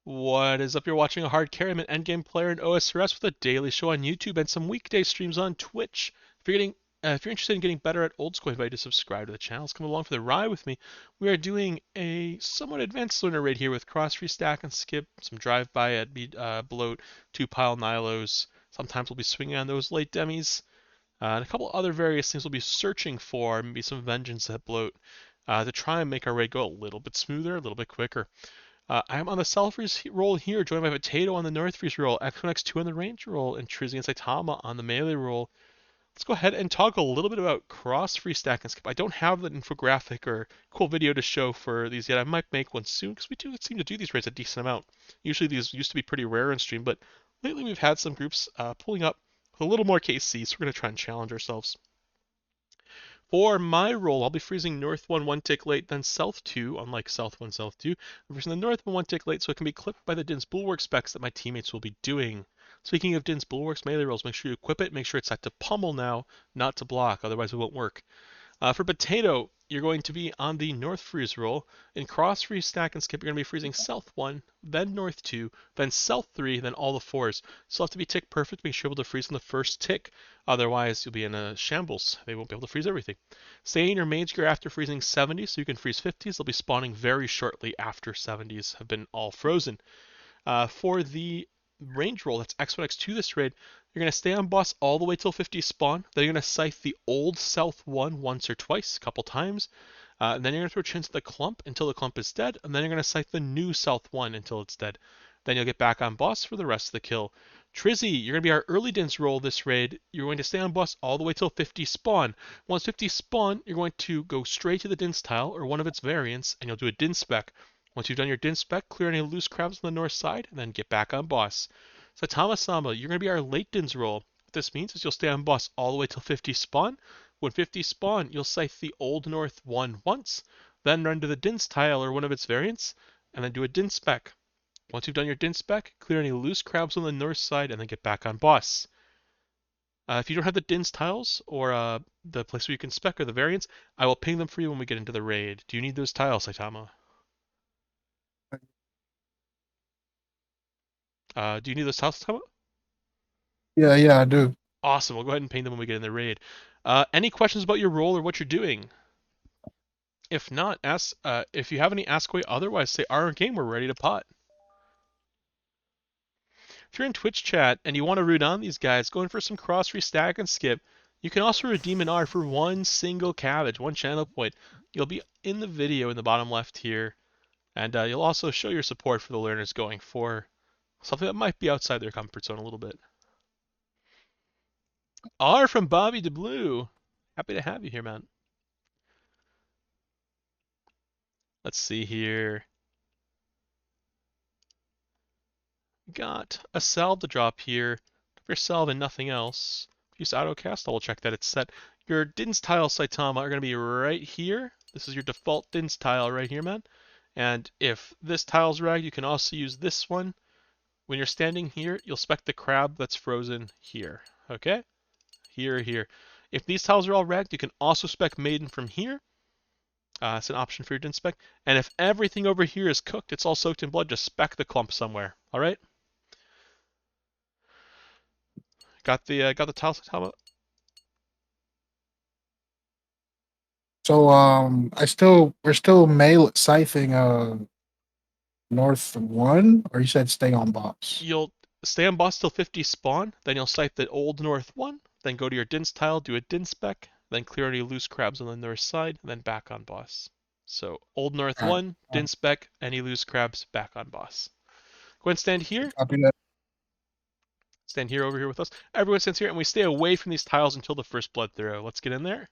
What is up? You're watching a hard carry. I'm an endgame player in OSRS with a daily show on YouTube and some weekday streams on Twitch. If you're interested in getting better at old school, I invite you to subscribe to the channel. Come along for the ride with me. We are doing a somewhat advanced learner raid here with cross free stack and skip, some drive-by at Bloat, 2-pile Nylos. Sometimes we'll be swinging on those late demis, and a couple other various things we'll be searching for, maybe some vengeance at Bloat, to try and make our raid go a little bit smoother, a little bit quicker. I am on the South Freeze roll here, joined by Potato on the North Freeze roll, X1X2 on the Range roll, and Trizzy and Saitama on the Melee roll. Let's go ahead and talk a little bit about cross free stack and skip. I don't have an infographic or cool video to show for these yet. I might make one soon because we do seem to do these raids a decent amount. Usually these used to be pretty rare in stream, but lately we've had some groups pulling up with a little more KC, so we're going to try and challenge ourselves. For my roll, I'll be freezing north 1 tick late, then south 2, unlike south 1, south 2. I'm freezing the north 1 tick late so it can be clipped by the Din's Bulwark specs that my teammates will be doing. Speaking of Din's Bulwarks melee rolls, make sure you equip it. Make sure it's set to pummel now, not to block, otherwise it won't work. For Potato, you're going to be on the North Freeze roll. In Cross Freeze, Stack, and Skip, you're going to be freezing South 1, then North 2, then South 3, then all the 4s. So you'll have to be tick perfect, make sure you're able to freeze on the first tick. Otherwise, you'll be in a shambles. They won't be able to freeze everything. Stay in your mage gear after freezing 70s, so you can freeze 50s. They'll be spawning very shortly after 70s have been all frozen. For the range roll, that's X1, X2 this raid, you're going to stay on boss all the way till 50 spawn. Then you're going to scythe the old South 1 once or twice, a couple times. And then you're going to throw chins at the clump until the clump is dead. And then you're going to scythe the new South 1 until it's dead. Then you'll get back on boss for the rest of the kill. Trizzy, you're going to be our early Dins roll this raid. You're going to stay on boss all the way till 50 spawn. Once 50 spawn, you're going to go straight to the Dins tile or one of its variants, and you'll do a Din spec. Once you've done your Din spec, clear any loose crabs on the north side, and then get back on boss. Saitama-sama, you're going to be our late Dins roll. What this means is you'll stay on boss all the way till 50 spawn. When 50 spawn, you'll scythe the old north 1 once, then run to the Dins tile or one of its variants, and then do a Din spec. Once you've done your Din spec, clear any loose crabs on the north side, and then get back on boss. If you don't have the Dins tiles or the place where you can spec or the variants, I will ping them for you when we get into the raid. Do you need those tiles, Saitama? Do you need those tiles, Saitama? Yeah, I do. Awesome. We'll go ahead and ping them when we get in the raid. Any questions about your role or what you're doing? If not, ask. If you have any, ask away. Otherwise, say our game. We're ready to pot. If you're in Twitch chat and you want to root on these guys, going for some cross restack and skip, you can also redeem an R for one single cabbage, one channel point. You'll be in the video in the bottom left here, and you'll also show your support for the learners going for something that might be outside their comfort zone a little bit. R from Bobby to Blue. Happy to have you here, man. Let's see here. Got a salve to drop here. For salve and nothing else. Use autocast, double check that it's set. Your Dins tile, Saitama, are going to be right here. This is your default Dins tile right here, man. And if this tile's ragged, you can also use this one. When you're standing here, you'll spec the crab that's frozen here. Okay? Here, here. If these tiles are all ragged, you can also spec maiden from here. It's an option for your Din spec. And if everything over here is cooked, it's all soaked in blood, just spec the clump somewhere. Alright? Got the tiles, Saitama? So we're still mail scything North 1, or you said stay on boss? You'll stay on boss till 50 spawn, then you'll scythe the old north 1, then go to your Dins tile, do a Din spec, then clear any loose crabs on the north side, and then back on boss. So old north Alright. 1, Din spec, any loose crabs, back on boss. Go ahead and stand here. Copy that. Stand here over here with us. Everyone stands here, and we stay away from these tiles until the first blood throw. Let's get in there.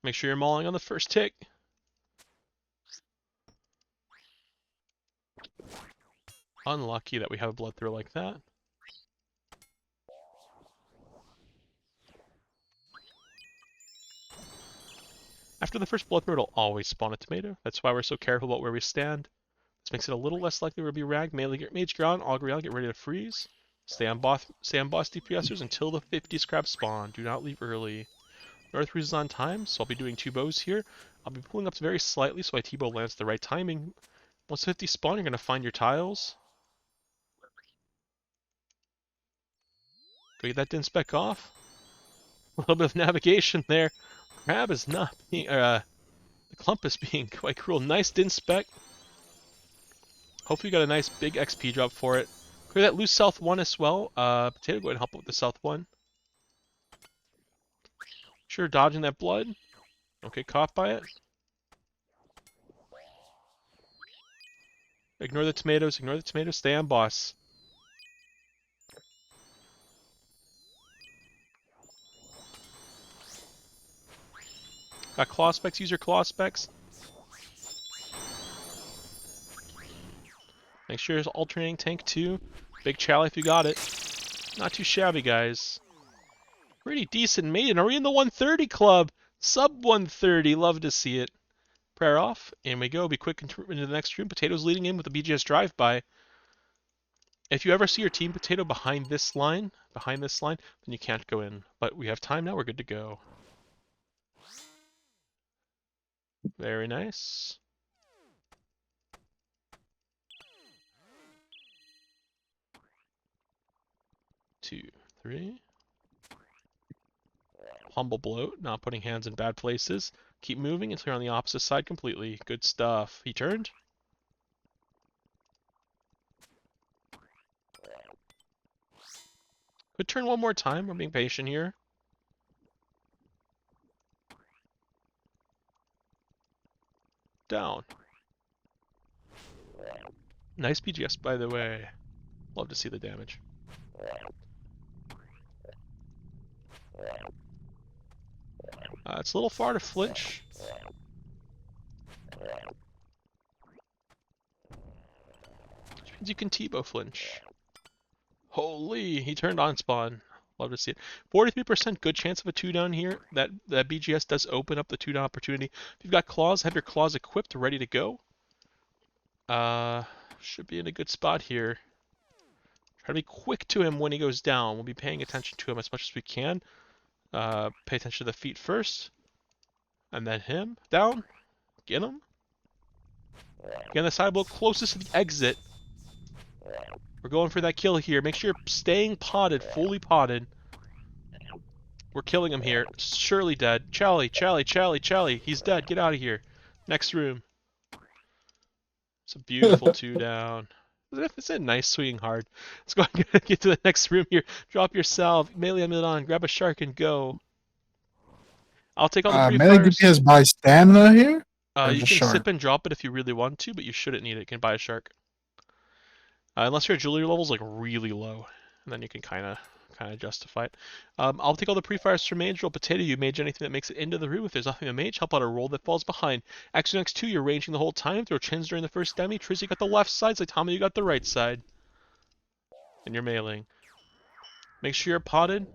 Make sure you're mauling on the first tick. Unlucky that we have a blood throw like that. After the first blood throw, it'll always spawn a tomato. That's why we're so careful about where we stand. This makes it a little less likely we'll be ragged. Mage gear on, augury on, get ready to freeze. Stay on boss DPSers until the 50 scrap spawn. Do not leave early. North freeze is on time, so I'll be doing 2 bows here. I'll be pulling up very slightly so my T-bow lands the right timing. Once 50 spawn, you're going to find your tiles. Go get that din spec off. A little bit of navigation there. Crab is not being, the clump is being quite cruel. Nice din spec. Hopefully you got a nice big XP drop for it. Clear that loose south one as well. Potato, go ahead and help with the south one. Sure, dodging that blood. Don't get caught by it. Ignore the tomatoes, stay on boss. Got claw specs, use your claw specs. Make sure there's alternating tank too. Big chow if you got it. Not too shabby, guys. Pretty decent maiden. Are we in the 130 club? Sub 130, love to see it. Prayer off, and we go. Be quick into the next room. Potato's leading in with the BGS drive-by. If you ever see your team Potato behind this line, then you can't go in. But we have time now, we're good to go. Very nice. Two, three. Humble Bloat, not putting hands in bad places. Keep moving until you're on the opposite side completely. Good stuff. He turned. Could turn one more time. We're being patient here. Down. Nice BGS, by the way. Love to see the damage. It's a little far to flinch. Which means you can T-bow flinch. Holy, he turned on spawn. Love to see it. 43% good chance of a 2-down here. That BGS does open up the 2-down opportunity. If you've got claws, have your claws equipped, ready to go. Should be in a good spot here. Try to be quick to him when he goes down. We'll be paying attention to him as much as we can. Pay attention to the feet first. And then him. Down. Get him. Again, the side blow closest to the exit. We're going for that kill here. Make sure you're staying potted, fully potted. We're killing him here. Surely dead. Charlie. He's dead. Get out of here. Next room. It's a beautiful 2-down. It's a nice swinging hard. Let's go and get to the next room here. Drop your salve. Melee on, on. Grab a shark and go. I'll take all the melee pre-fires. DPS buy stamina here? You can shark? sip and drop it if you really want to, but you shouldn't need it. You can buy a shark. Unless your jewelry level's like really low, and then you can kind of justify it. I'll take all the pre-fires from mage. Roll potato. You mage anything that makes it into the room. If there's nothing to mage, help out a roll that falls behind. Action next 2, you're ranging the whole time. Throw chins during the first demi. Trizzy got the left side. Saitama, you got the right side. And you're mailing. Make sure you're potted.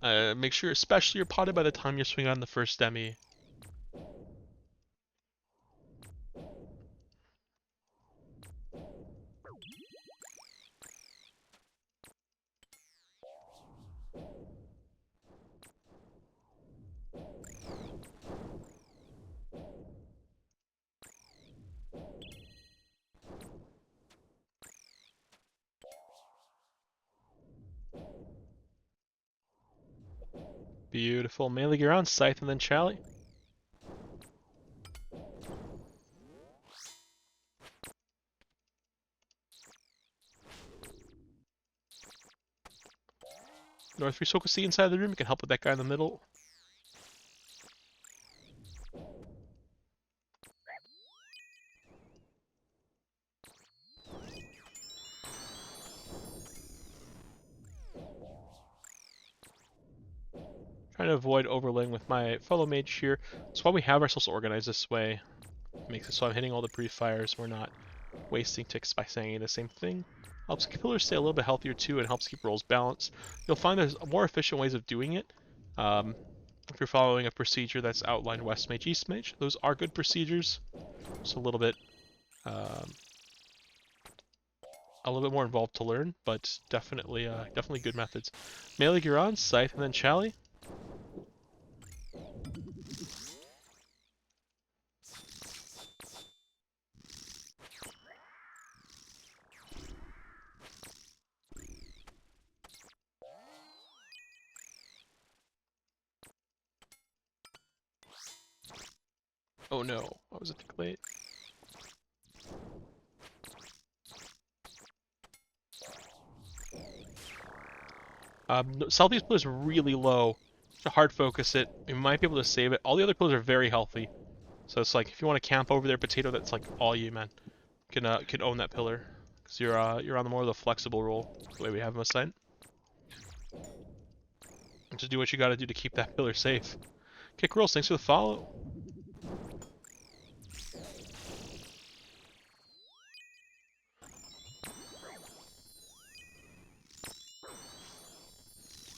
Make sure especially you're potted by the time you're swinging on the first demi. Beautiful. Melee gear on, Scythe, and then Chally. North 3 Sokosi inside the room. You can help with that guy in the middle. Trying to avoid overlaying with my fellow mage here. That's why we have ourselves organized this way. Makes it so I'm hitting all the pre-fires. We're not wasting ticks by saying the same thing. Helps killers stay a little bit healthier too, and helps keep rolls balanced. You'll find there's more efficient ways of doing it. If you're following a procedure that's outlined West Mage, East Mage, those are good procedures. It's a little bit more involved to learn, but definitely good methods. Melee gear on, Scythe, and then Chally. Oh no, I was a tick late. Southeast blue is really low. To hard focus it. You might be able to save it. All the other pillars are very healthy. So it's like if you want to camp over there, potato, that's like all you, man. Can own that pillar. Cause you're on the more of the flexible role, the way we have him assigned. Just do what you gotta do to keep that pillar safe. Kick rolls, thanks for the follow.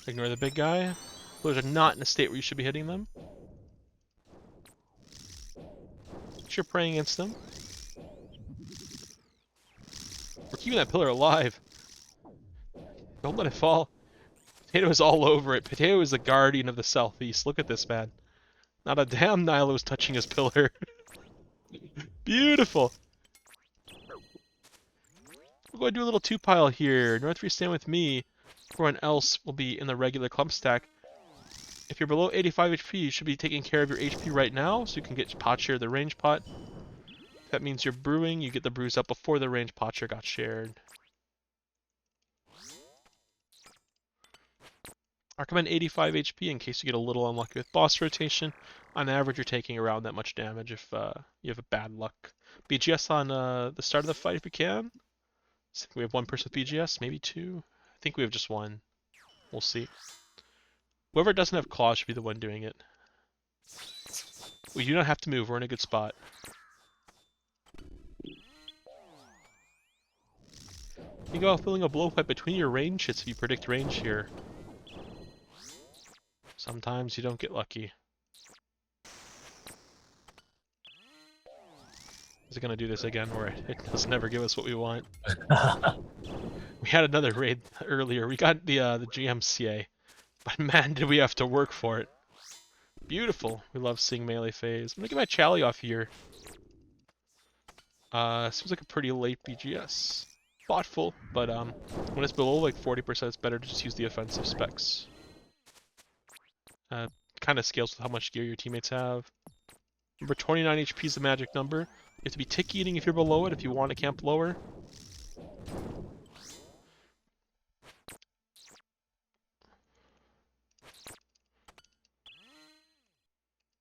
Ignore the big guy. Pillars are not in a state where you should be hitting them. You're praying against them. We're keeping that pillar alive. Don't let it fall. Potato is all over it. Potato is the guardian of the southeast. Look at this man. Not a damn Nilo is touching his pillar. Beautiful. We're going to do a little two-pile here. North 3 stand with me. Everyone else will be in the regular clump stack. If you're below 85 HP, you should be taking care of your HP right now, so you can get pot share the range pot. If that means you're brewing, you get the brews up before the range pot share got shared. I recommend 85 HP in case you get a little unlucky with boss rotation. On average, you're taking around that much damage if you have a bad luck. BGS on the start of the fight if you can. So we have one person with BGS, maybe two. I think we have just one. We'll see. Whoever doesn't have claws should be the one doing it. We do not have to move, we're in a good spot. You go out filling a blowpipe between your range hits if you predict range here. Sometimes you don't get lucky. Is it gonna do this again where it does never give us what we want? We had another raid earlier. We got the GMCA. But man, did we have to work for it. Beautiful. We love seeing melee phase. I'm gonna get my Chally off here. Seems like a pretty late BGS. Thoughtful, but when it's below like 40%, it's better to just use the offensive specs. Kind of scales with how much gear your teammates have. Remember, 29 HP is the magic number. You have to be tick eating if you're below it, if you want to camp lower.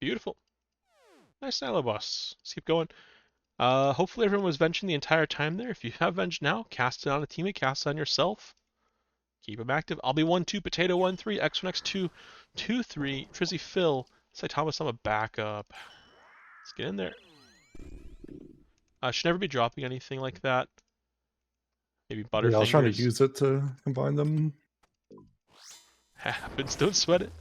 Beautiful. Nice Nilo boss. Let's keep going. Hopefully everyone was venting the entire time there. If you have venge now, cast it on a teammate, cast it on yourself. Keep them active. I'll be 1-2, Potato 1-3, X1, X2, 2-3, Trizzy Phil, Saitama, I'm a backup. Let's get in there. Should never be dropping anything like that. Maybe Butterfingers. Yeah, I was trying to use it to combine them. Happens, don't sweat it.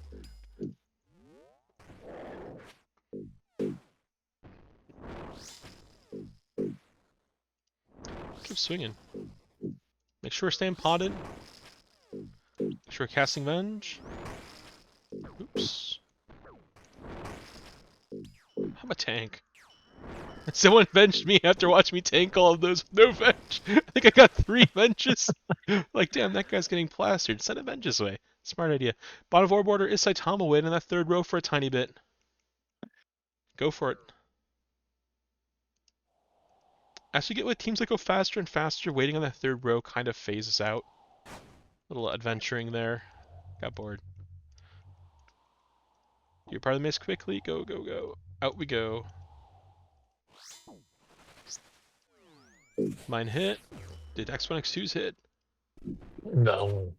Keep swinging. Make sure we're staying potted. Make sure we're casting Venge. Oops. I'm a tank. Someone venged me after watching me tank all of those with no venge. I think I got 3 venges. Like, damn, that guy's getting plastered. Send a venges away. Smart idea. Bottom of our border is Saitama waiting in that third row for a tiny bit. Go for it. As you get with teams that go faster and faster, waiting on that third row kind of phases out. A little adventuring there. Got bored. You're part of the maze quickly. Go, go, go. Out we go. Mine hit. Did X1, X2's hit? No.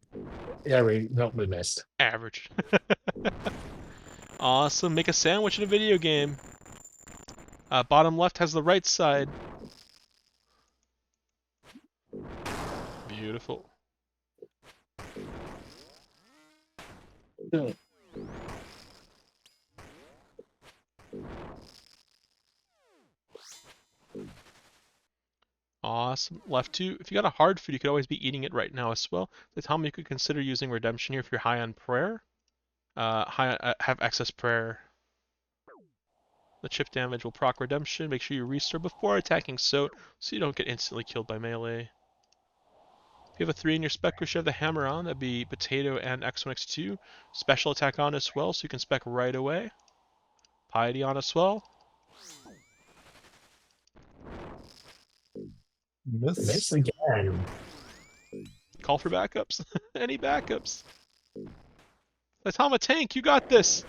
Yeah, we missed. Average. Awesome. Make a sandwich in a video game. Bottom left has the right side. Beautiful. Awesome. Left 2. If you got a hard food, you could always be eating it right now as well. The time you could consider using redemption here if you're high on prayer. Have excess prayer. The chip damage will proc redemption. Make sure you restore before attacking Sot so you don't get instantly killed by melee. If you have a 3 in your spec, you should have the hammer on. That'd be Potato and X1, X2. Special attack on as well, so you can spec right away. Piety on as well. Miss again. Call for backups. Any backups? Saitama, tank, you got this.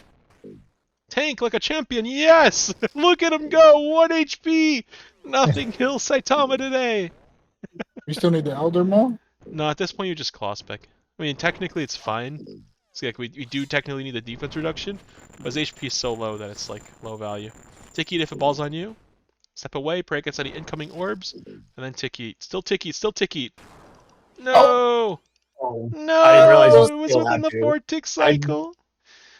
Tank like a champion, yes! Look at him go, 1 HP! Nothing kills Saitama today! We still need the Elder Maul? No, at this point you just claw spec. I mean, technically it's fine. See, like, we do technically need the defense reduction, but his HP is so low that it's, like, low value. Tick Eat if it balls on you. Step away, pray against any incoming orbs, and then Tick Eat. Still Tick Eat, still Tick Eat. No! Oh, No! I didn't realize it was It was still within the active. 4 tick cycle!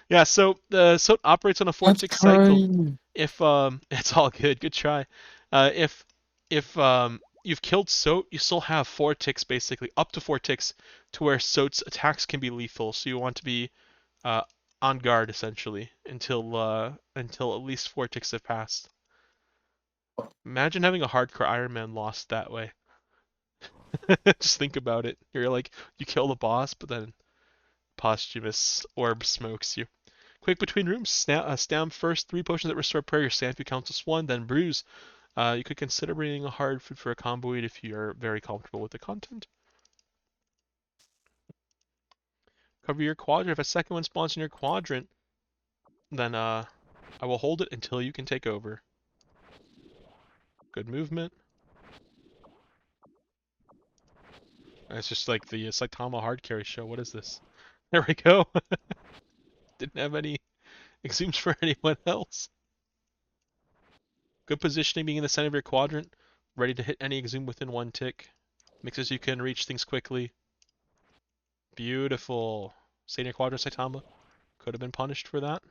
Yeah, so the Sot operates on a 4 tick cycle. If it's all good, good try. If you've killed Sot, you still have 4 ticks basically, up to 4 ticks, to where Sot's attacks can be lethal. So you want to be on guard essentially until at least 4 ticks have passed. Imagine having a hardcore Iron Man lost that way. Just think about it. You're like, you kill the boss, but then posthumous orb smokes you. Quick between rooms, stam first 3 potions that restore prayer, your stamp you counts as 1, then bruise. You could consider bringing a hard food for a combo eat if you're very comfortable with the content. Cover your quadrant. If a second one spawns in your quadrant, then I will hold it until you can take over. Good movement. It's just like the Saitama hard carry show. What is this? There we go. Didn't have any exhumes for anyone else. Good positioning, being in the center of your quadrant, ready to hit any exhume within 1 tick. Makes it so you can reach things quickly. Beautiful. Stay in your quadrant, Saitama. Could have been punished for that.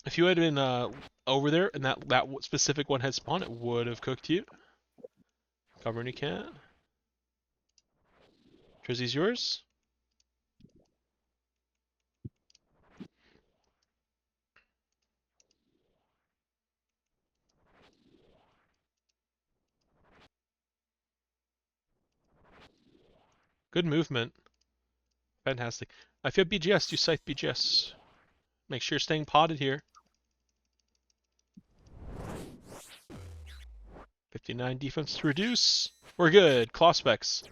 If you had been over there and that specific one had spawned, it would have cooked you. Cover when you can. Trizzy's yours. Good movement. Fantastic. If you have BGS, do Scythe BGS. Make sure you're staying potted here. 59 defense to reduce. We're good. Claw specs.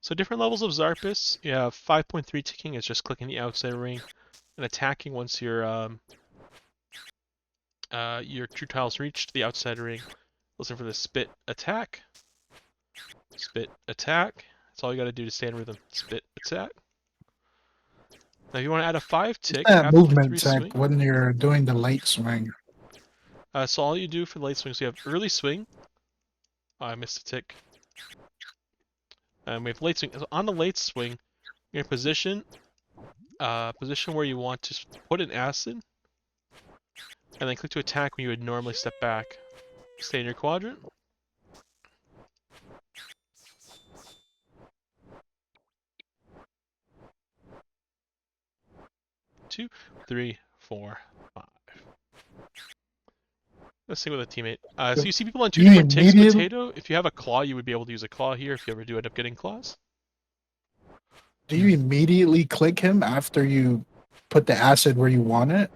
So different levels of Zarpus. You have 5.3 ticking is just clicking the outside ring and attacking once your true tile's reached the outside ring. Listen for the spit attack. Spit attack. That's all you gotta do to stay in rhythm. Spit attack. Now if you want to add a 5 tick, That movement 3 check swing. when you're doing the late swing. So all you do for the late swing is you have early swing. Oh, I missed a tick. And we have late swing. So on the late swing, you're in position where you want to put an acid, and then click to attack when you would normally step back. Stay in your quadrant. Two, three, 4, 5. Let's sing with a teammate. So you see people on 2 You different ticks. immediately- Potato, if you have a claw, you would be able to use a claw here if you ever do end up getting claws. Do you immediately click him after you put the acid where you want it?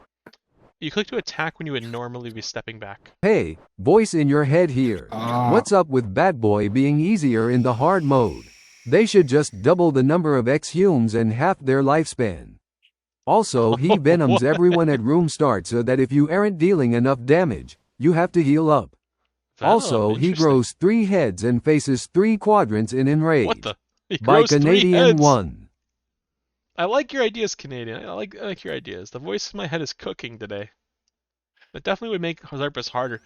You click to attack when you would normally be stepping back. Hey, voice in your head here. Ah. What's up with Bad Boy being easier in the hard mode? They should just double the number of exhumes and half their lifespan. Also, he venoms What? everyone at room start so that if you aren't dealing enough damage, you have to heal up. Also, he Interesting. grows 3 heads and faces 3 quadrants in Enrage. What the? He By grows 3 Canadian heads. 1. I like your ideas, Canadian. I like your ideas. The voice in my head is cooking today. That definitely would make Zarpus harder.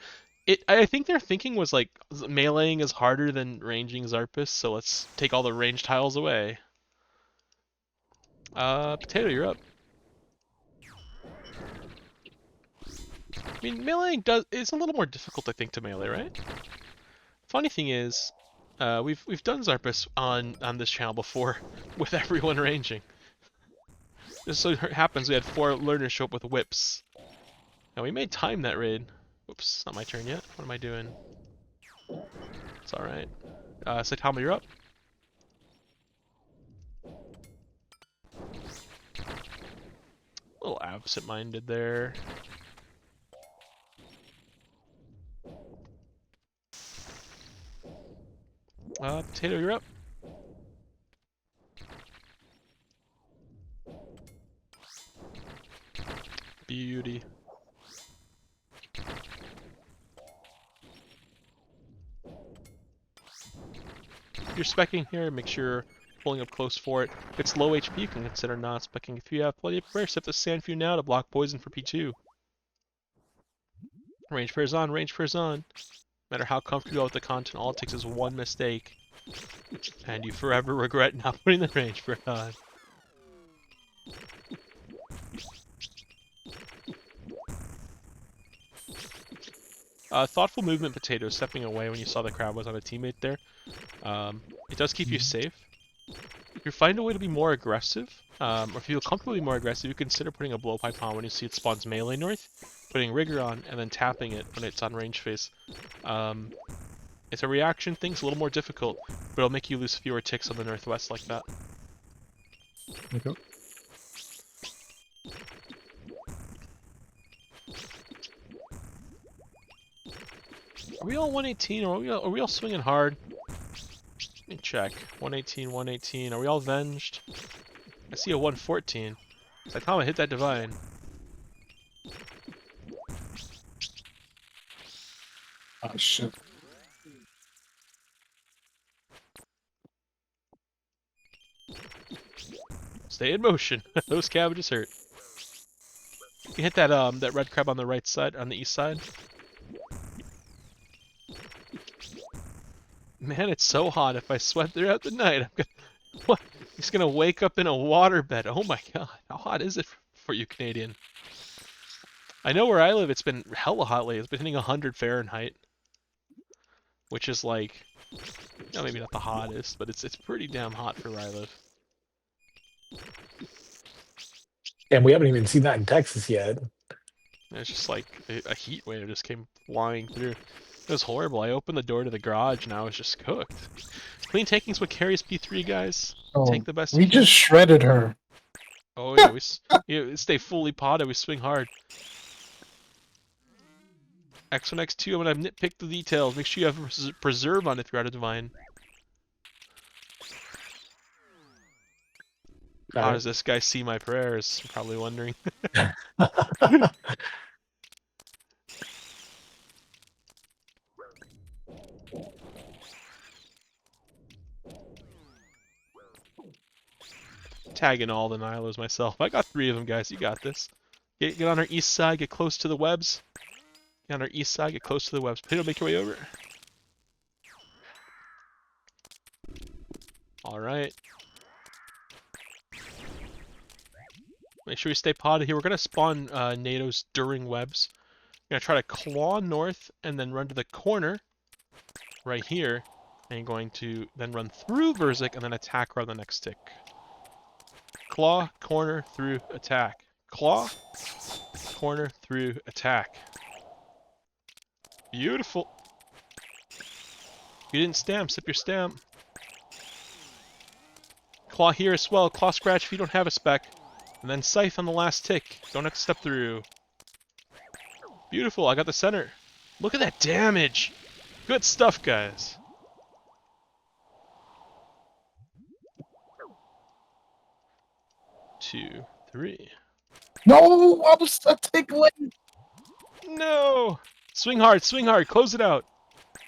I think their thinking was like meleeing is harder than ranging Zarpus, so let's take all the range tiles away. Potato, you're up. I mean, meleeing it's a little more difficult, I think, to melee, right? Funny thing is, we've done Zarpus on this channel before with everyone ranging. Just so happens we had 4 learners show up with whips. Now we may time that raid. Oops, not my turn yet. What am I doing? It's alright. Saitama, you're up. A little absent-minded there. Potato, you're up. Beauty. If you're specking here, make sure you're pulling up close for it. If it's low HP, you can consider not specking. If you have plenty of prayer, set the Sandview now to block poison for P2. Range prayer's on, range prayer's on. No matter how comfortable you are with the content, all it takes is one mistake. And you forever regret not putting the range prayer on. Thoughtful movement, Potato, stepping away when you saw the crowd was on a teammate there. It does keep you safe. If you find a way to be more aggressive, or if you feel comfortable being more aggressive, you consider putting a blowpipe on when you see it spawns melee north, putting rigor on, and then tapping it when it's on range phase. It's a reaction thing, it's a little more difficult, but it'll make you lose fewer ticks on the northwest like that. Okay. Are we all 118 or are we all swinging hard? Let me check. 118, 118. Are we all venged? I see a 114. Saitama hit that divine. Oh shit. Stay in motion. Those cabbages hurt. You hit that that red crab on the right side, on the east side. Man, it's so hot. If I sweat throughout the night, I'm gonna. What? He's gonna wake up in a waterbed. Oh my god, how hot is it for you, Canadian? I know where I live, it's been hella hot lately. It's been hitting 100 Fahrenheit, which is like, no, maybe not the hottest, but it's pretty damn hot for where I live. And we haven't even seen that in Texas yet. It's just like a heat wave just came flying through. It was horrible. I opened the door to the garage and I was just cooked. Clean taking's what carries P3, guys. Oh, Take the best we you can. just shredded her. Oh yeah, we stay fully potted. We swing hard. X1, X2, I'm gonna nitpick the details. Make sure you have preserve on if you're out of divine. How does this guy see my prayers? You're probably wondering. Tagging all the Nylos myself. I got 3 of them, guys. You got this. Get on our east side. Get close to the webs. Get on our east side. Get close to the webs. Potato, make your way over. All right. Make sure we stay potted here. We're gonna spawn NATOs during webs. We're gonna try to claw north and then run to the corner right here. And you're going to then run through Verzik and then attack her on the next tick. Claw, corner, through, attack. Claw, corner, through, attack. Beautiful. You didn't stamp, sip your stamp. Claw here as well. Claw scratch if you don't have a spec. And then scythe on the last tick. Don't have to step through. Beautiful, I got the center. Look at that damage. Good stuff, guys. Two, three. No, I was a tick late. No! Swing hard, close it out.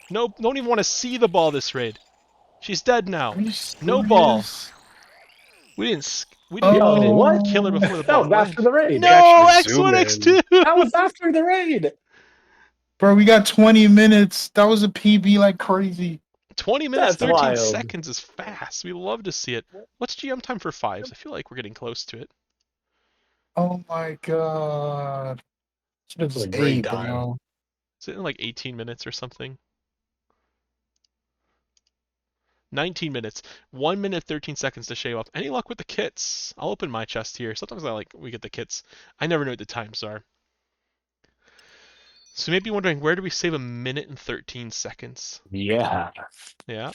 No, don't even want to see the ball this raid. She's dead now. No ball. We didn't what? kill her before the That ball was went. after the raid. No, actually zoom X1, X2! That was after the raid. Bro, we got 20 minutes. That was a PB like crazy. 20 minutes, That's 13 wild. seconds is fast. We love to see it. What's GM time for 5s? I feel like we're getting close to it. Oh my god. Should have That's a just great ate, time. bro. Is it in like 18 minutes or something? 19 minutes. 1 minute, 13 seconds to shave off. Any luck with the kits? I'll open my chest here. Sometimes we get the kits. I never know what the times are. So you may be wondering, where do we save 1 minute and 13 seconds? Yeah. Yeah.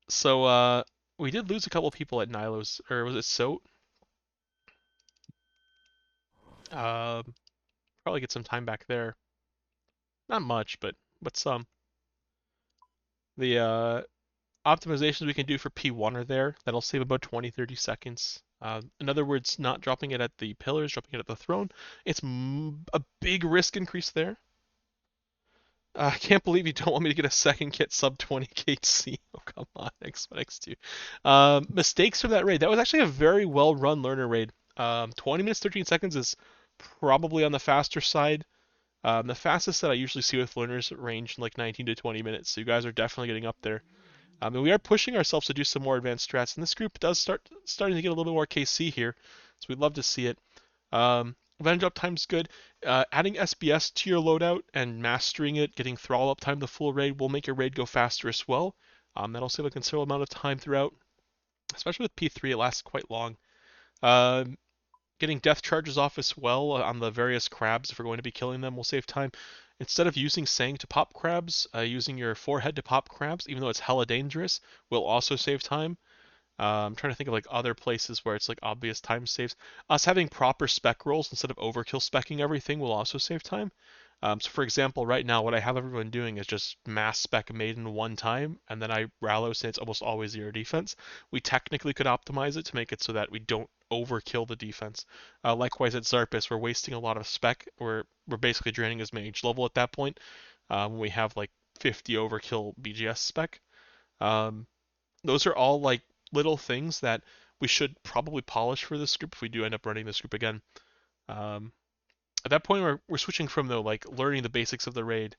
So we did lose a couple people at Nilo's, or was it Sot? Probably get some time back there. Not much, but some. The optimizations we can do for P1 are there. That'll save about 20-30 seconds. In other words, not dropping it at the pillars, dropping it at the throne. It's a big risk increase there. I can't believe you don't want me to get a second kit sub 20 KC. Oh, come on, X1, X2. Mistakes from that raid. That was actually a very well run learner raid. 20 minutes, 13 seconds is probably on the faster side. The fastest that I usually see with learners range in like 19 to 20 minutes. So you guys are definitely getting up there. And we are pushing ourselves to do some more advanced strats, and this group does starting to get a little bit more KC here, so we'd love to see it. Event drop time's good. Adding SBS to your loadout and mastering it, getting thrall up time the full raid will make your raid go faster as well. That'll save a considerable amount of time throughout, especially with P3. It lasts quite long. Getting death charges off as well on the various crabs if we're going to be killing them will save time. Instead of using Sang to pop crabs, using your forehead to pop crabs, even though it's hella dangerous, will also save time. I'm trying to think of like other places where it's like obvious time saves. Us having proper spec rolls instead of overkill specking everything will also save time. So for example, right now what I have everyone doing is just mass spec maiden one time, and then I Rallo say it's almost always zero defense. We technically could optimize it to make it so that we don't overkill the defense. Likewise at Zarpus, we're wasting a lot of spec. We're basically draining his mage level at that point. When we have like 50 overkill BGS spec. Those are all like little things that we should probably polish for this group if we do end up running this group again. At that point, we're switching from though like learning the basics of the raid.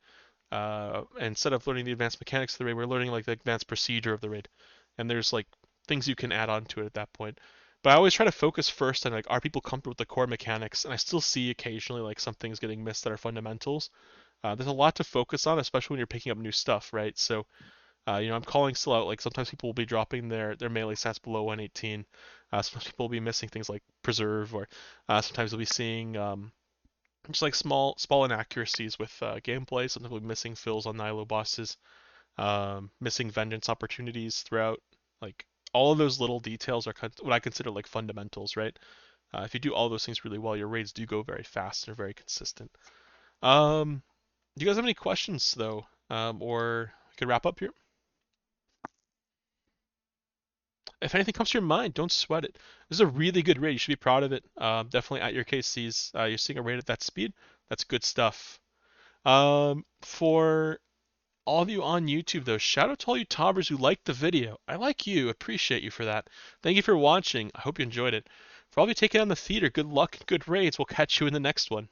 Instead of learning the advanced mechanics of the raid, we're learning like the advanced procedure of the raid. And there's like things you can add on to it at that point. But I always try to focus first on like, are people comfortable with the core mechanics? And I still see occasionally like some things getting missed that are fundamentals. There's a lot to focus on, especially when you're picking up new stuff, right? So, I'm calling still out like sometimes people will be dropping their melee stats below 118. Sometimes people will be missing things like preserve, or sometimes we'll be seeing just like small inaccuracies with gameplay. Sometimes we'll be missing fills on Nylo bosses, missing vengeance opportunities throughout. Like all of those little details are what I consider like fundamentals, right? If you do all those things really well, your raids do go very fast and are very consistent. Do you guys have any questions though, or we could wrap up here? If anything comes to your mind, don't sweat it. This is a really good raid. You should be proud of it. Definitely at your KCs. You're seeing a raid at that speed. That's good stuff. For all of you on YouTube, though, shout out to all you tobbers who liked the video. I like you. Appreciate you for that. Thank you for watching. I hope you enjoyed it. For all of you taking on the theater, good luck and good raids. We'll catch you in the next one.